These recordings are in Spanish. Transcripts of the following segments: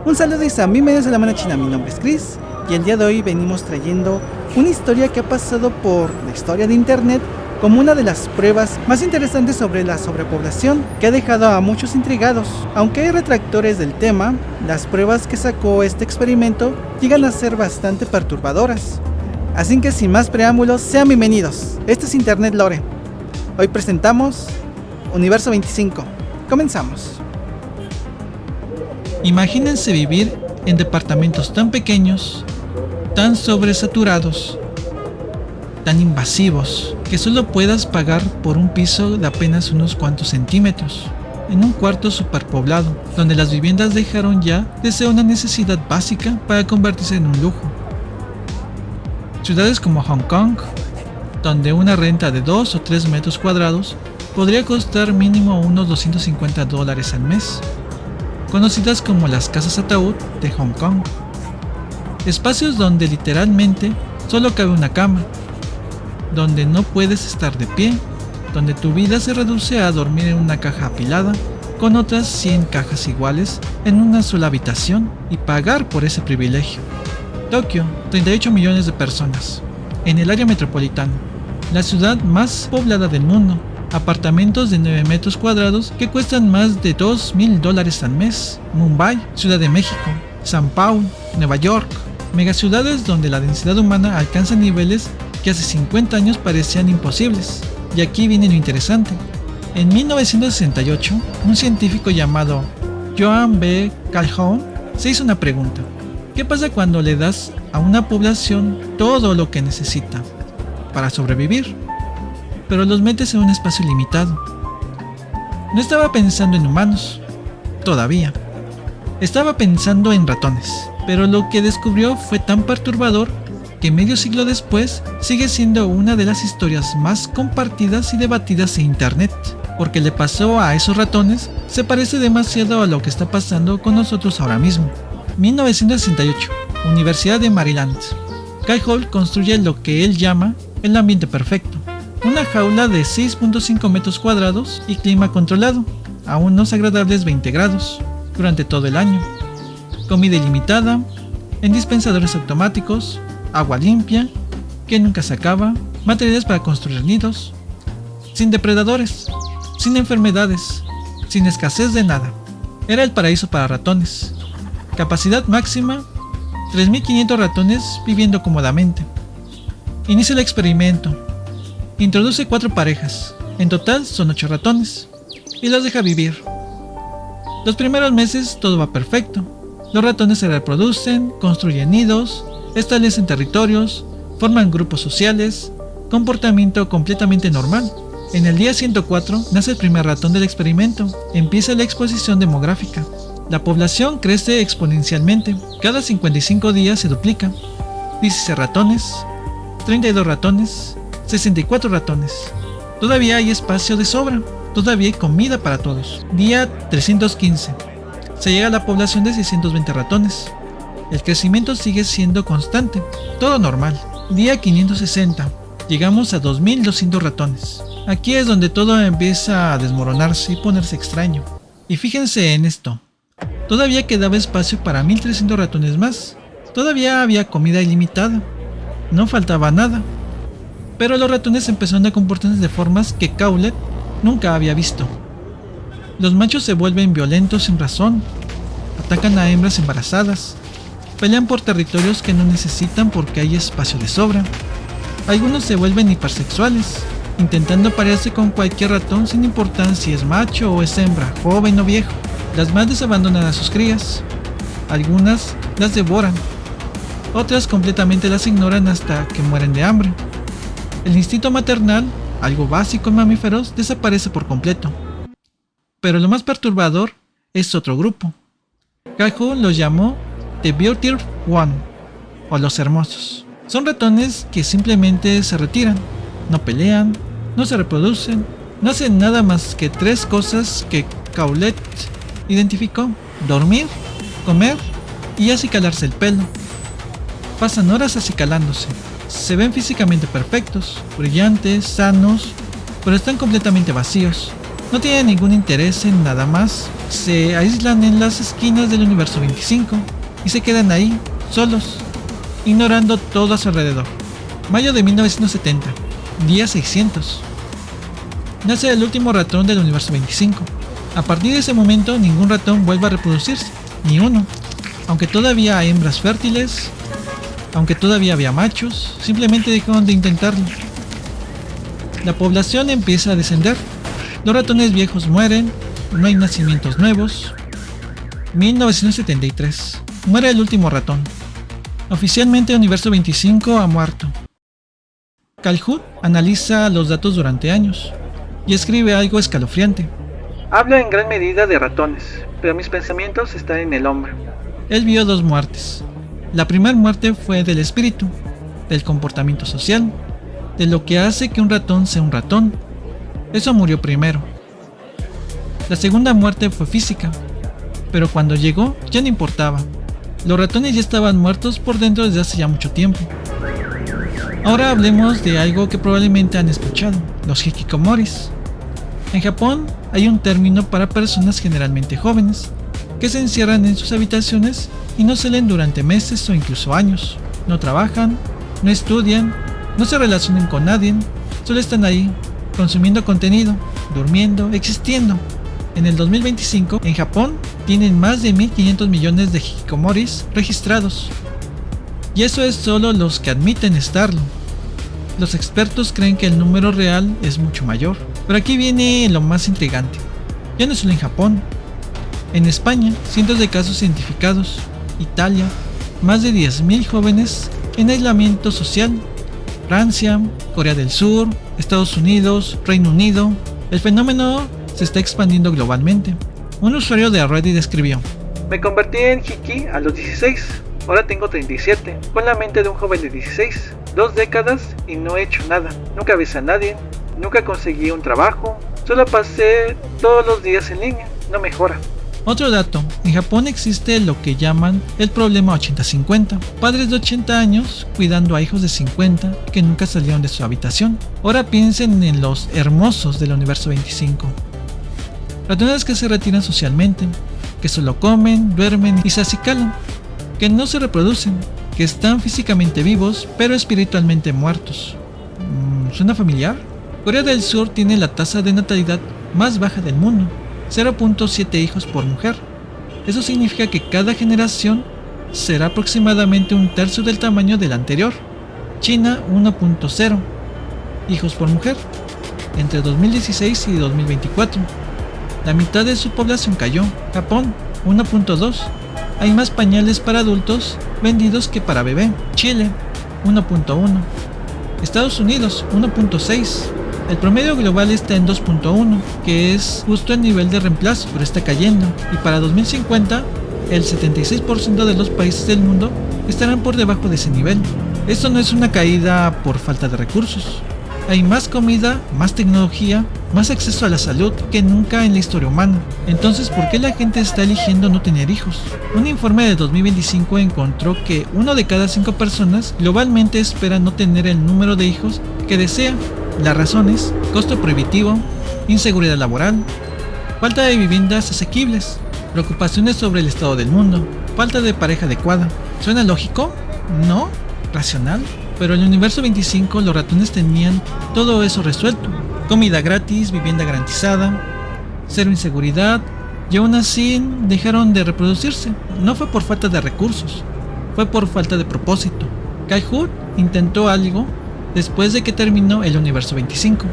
Un saludo y bienvenidos a La Mano China, mi nombre es Chris y el día de hoy venimos trayendo una historia que ha pasado por la historia de internet como una de las pruebas más interesantes sobre la sobrepoblación que ha dejado a muchos intrigados. Aunque hay retractores del tema, las pruebas que sacó este experimento llegan a ser bastante perturbadoras. Así que sin más preámbulos, sean bienvenidos. Esto es Internet Lore. Hoy presentamos Universo 25. Comenzamos. Imagínense vivir en departamentos tan pequeños, tan sobresaturados, tan invasivos, que solo puedas pagar por un piso de apenas unos cuantos centímetros, en un cuarto superpoblado, donde las viviendas dejaron ya de ser una necesidad básica para convertirse en un lujo. Ciudades como Hong Kong, donde una renta de 2 o 3 metros cuadrados podría costar mínimo unos $250 al mes, conocidas como las casas ataúd de Hong Kong. Espacios donde literalmente solo cabe una cama, donde no puedes estar de pie, donde tu vida se reduce a dormir en una caja apilada con otras 100 cajas iguales en una sola habitación y pagar por ese privilegio. Tokio, 38 millones de personas. En el área metropolitana, la ciudad más poblada del mundo. Apartamentos de 9 metros cuadrados que cuestan más de $2,000 al mes. Mumbai, Ciudad de México, San Paulo, Nueva York. Megaciudades donde la densidad humana alcanza niveles que hace 50 años parecían imposibles. Y aquí viene lo interesante. En 1968, un científico llamado Joan B. Calhoun se hizo una pregunta. ¿Qué pasa cuando le das a una población todo lo que necesita para sobrevivir, pero los metes en un espacio limitado? No estaba pensando en humanos, todavía. Estaba pensando en ratones, pero lo que descubrió fue tan perturbador que medio siglo después sigue siendo una de las historias más compartidas y debatidas en internet, porque le pasó a esos ratones se parece demasiado a lo que está pasando con nosotros ahora mismo. 1968, Universidad de Maryland. Calhoun construye lo que él llama el ambiente perfecto. Una jaula de 6.5 metros cuadrados y clima controlado, a unos agradables 20 grados, durante todo el año. Comida ilimitada, en dispensadores automáticos, agua limpia, que nunca se acaba, materiales para construir nidos, sin depredadores, sin enfermedades, sin escasez de nada. Era el paraíso para ratones. Capacidad máxima, 3.500 ratones viviendo cómodamente. Inicia el experimento. Introduce 4 parejas, en total son 8 ratones, y los deja vivir. Los primeros meses todo va perfecto. Los ratones se reproducen, construyen nidos, establecen territorios, forman grupos sociales, comportamiento completamente normal. En el día 104 nace el primer ratón del experimento, empieza la exposición demográfica. La población crece exponencialmente, cada 55 días se duplica. 16 ratones, 32 ratones, 64 ratones. Todavía hay espacio de sobra, todavía hay comida para todos. Día 315. Se llega a la población de 620 ratones. El crecimiento sigue siendo constante, todo normal. Día 560. Llegamos a 2200 ratones. Aquí es donde todo empieza a desmoronarse y ponerse extraño. Y fíjense en esto. Todavía quedaba espacio para 1300 ratones más. Todavía había comida ilimitada. No faltaba nada. Pero los ratones empezaron a comportarse de formas que Calhoun nunca había visto. Los machos se vuelven violentos sin razón. Atacan a hembras embarazadas. Pelean por territorios que no necesitan porque hay espacio de sobra. Algunos se vuelven hipersexuales, intentando parearse con cualquier ratón sin importar si es macho o es hembra, joven o viejo. Las madres abandonan a sus crías. Algunas las devoran. Otras completamente las ignoran hasta que mueren de hambre. El instinto maternal, algo básico en mamíferos, desaparece por completo. Pero lo más perturbador es otro grupo. Calhoun los llamó The Beautiful One, o los hermosos. Son ratones que simplemente se retiran, no pelean, no se reproducen, no hacen nada más que 3 cosas que Calhoun identificó: dormir, comer y acicalarse el pelo. Pasan horas acicalándose. Se ven físicamente perfectos, brillantes, sanos, pero están completamente vacíos. No tienen ningún interés en nada más se aíslan en las esquinas del universo 25 y se quedan ahí, solos, ignorando todo a su alrededor. Mayo de 1970, día 600. Nace el último ratón del universo 25. A partir de ese momento, ningún ratón vuelve a reproducirse, ni uno. Aunque todavía hay hembras fértiles, aunque todavía había machos, simplemente dejaron de intentarlo. La población empieza a descender. Los ratones viejos mueren, no hay nacimientos nuevos. 1973. Muere el último ratón. Oficialmente el universo 25 ha muerto. Calhoun analiza los datos durante años y escribe algo escalofriante. Hablo en gran medida de ratones, pero mis pensamientos están en el hombre. Él vio 2 muertes. La primera muerte fue del espíritu, del comportamiento social, de lo que hace que un ratón sea un ratón. Eso murió primero. La segunda muerte fue física, pero cuando llegó ya no importaba. Los ratones ya estaban muertos por dentro desde hace ya mucho tiempo. Ahora hablemos de algo que probablemente han escuchado, los hikikomoris. En Japón hay un término para personas generalmente jóvenes, que se encierran en sus habitaciones y no salen durante meses o incluso años. No trabajan, no estudian, no se relacionan con nadie, solo están ahí, consumiendo contenido, durmiendo, existiendo. En el 2025, en Japón, tienen más de 1.500 millones de hikikomoris registrados. Y eso es solo los que admiten estarlo. Los expertos creen que el número real es mucho mayor. Pero aquí viene lo más intrigante. Ya no solo en Japón. En España, cientos de casos identificados. Italia, más de 10.000 jóvenes en aislamiento social. Francia, Corea del Sur, Estados Unidos, Reino Unido. El fenómeno se está expandiendo globalmente. Un usuario de Reddit escribió: Me convertí en hiki a los 16. Ahora tengo 37, con la mente de un joven de 16, 2 décadas y no he hecho nada. Nunca besé a nadie, nunca conseguí un trabajo, solo pasé todos los días en línea, no mejora. Otro dato, en Japón existe lo que llaman el problema 80-50, padres de 80 años cuidando a hijos de 50 que nunca salieron de su habitación. Ahora piensen en los hermosos del universo 25. Ratones que se retiran socialmente, que solo comen, duermen y se acicalan, que no se reproducen, que están físicamente vivos pero espiritualmente muertos. ¿Suena familiar? Corea del Sur tiene la tasa de natalidad más baja del mundo, 0.7 hijos por mujer. Eso significa que cada generación será aproximadamente un tercio del tamaño de la anterior. China 1.0 hijos por mujer entre 2016 y 2024. La mitad de su población cayó. Japón 1.2. Hay más pañales para adultos vendidos que para bebé. Chile 1.1. Estados Unidos 1.6. El promedio global está en 2.1, que es justo el nivel de reemplazo, pero está cayendo. Y para 2050, el 76% de los países del mundo estarán por debajo de ese nivel. Esto no es una caída por falta de recursos. Hay más comida, más tecnología, más acceso a la salud que nunca en la historia humana. Entonces, ¿por qué la gente está eligiendo no tener hijos? Un informe de 2025 encontró que 1 de cada 5 personas globalmente espera no tener el número de hijos que desea. Las razones: costo prohibitivo, inseguridad laboral, falta de viviendas asequibles, preocupaciones sobre el estado del mundo, falta de pareja adecuada. ¿Suena lógico? ¿No? ¿Racional? Pero en el universo 25 los ratones tenían todo eso resuelto. Comida gratis, vivienda garantizada, cero inseguridad, y aún así dejaron de reproducirse. No fue por falta de recursos, fue por falta de propósito. Calhoun intentó algo después de que terminó el universo 25.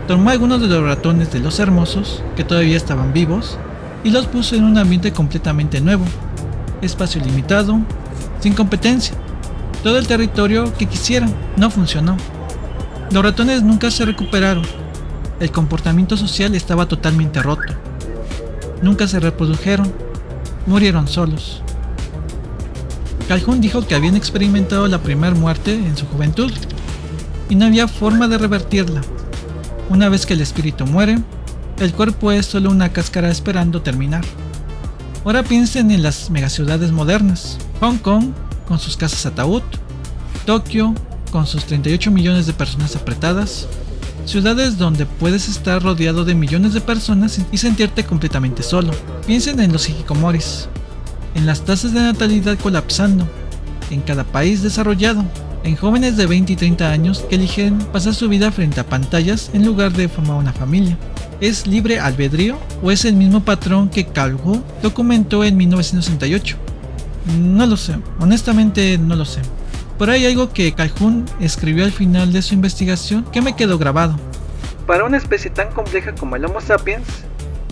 Tomó algunos de los ratones de los hermosos, que todavía estaban vivos, y los puso en un ambiente completamente nuevo. Espacio limitado, sin competencia. Todo el territorio que quisieran. No funcionó. Los ratones nunca se recuperaron. El comportamiento social estaba totalmente roto. Nunca se reprodujeron. Murieron solos. Calhoun dijo que habían experimentado la primera muerte en su juventud y no había forma de revertirla. Una vez que el espíritu muere, el cuerpo es solo una cáscara esperando terminar. Ahora piensen en las megaciudades modernas. Hong Kong con sus casas ataúd, Tokio con sus 38 millones de personas apretadas, ciudades donde puedes estar rodeado de millones de personas y sentirte completamente solo. Piensen en los hikikomoris, en las tasas de natalidad colapsando, en cada país desarrollado, en jóvenes de 20 y 30 años que eligen pasar su vida frente a pantallas en lugar de formar una familia. ¿Es libre albedrío o es el mismo patrón que Carl Jung documentó en 1968? No lo sé, honestamente no lo sé. Pero hay algo que Carl Jung escribió al final de su investigación que me quedó grabado. Para una especie tan compleja como el Homo sapiens,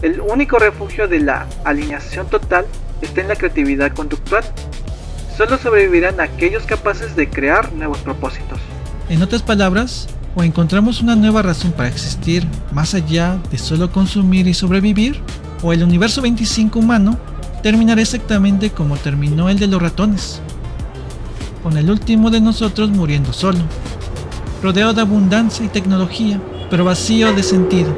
el único refugio de la alineación total está en la creatividad conductual. Solo sobrevivirán aquellos capaces de crear nuevos propósitos. En otras palabras, o encontramos una nueva razón para existir más allá de solo consumir y sobrevivir, o el universo 25 humano terminará exactamente como terminó el de los ratones, con el último de nosotros muriendo solo, rodeado de abundancia y tecnología, pero vacío de sentido.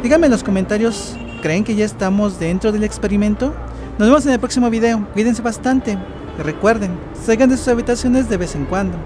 Díganme en los comentarios, ¿creen que ya estamos dentro del experimento? Nos vemos en el próximo video, cuídense bastante. Y recuerden, salgan de sus habitaciones de vez en cuando.